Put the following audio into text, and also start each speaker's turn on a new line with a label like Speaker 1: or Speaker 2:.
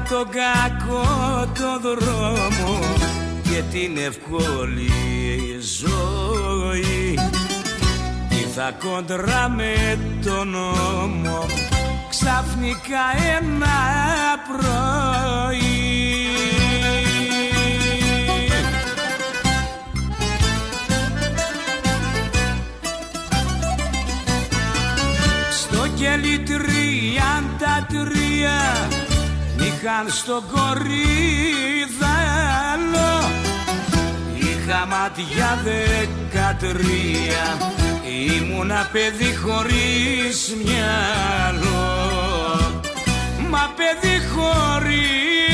Speaker 1: τον κακό το δρόμο και την εύκολη ζωή. Ήρθα κόντρα με τον νόμο ξαφνικά ένα πρωί. Στο κελί 33 είχαν στο κορίδαλο, είχα μάτια 13, ήμουνα παιδί χωρίς μυαλό. Μα παιδί χωρίς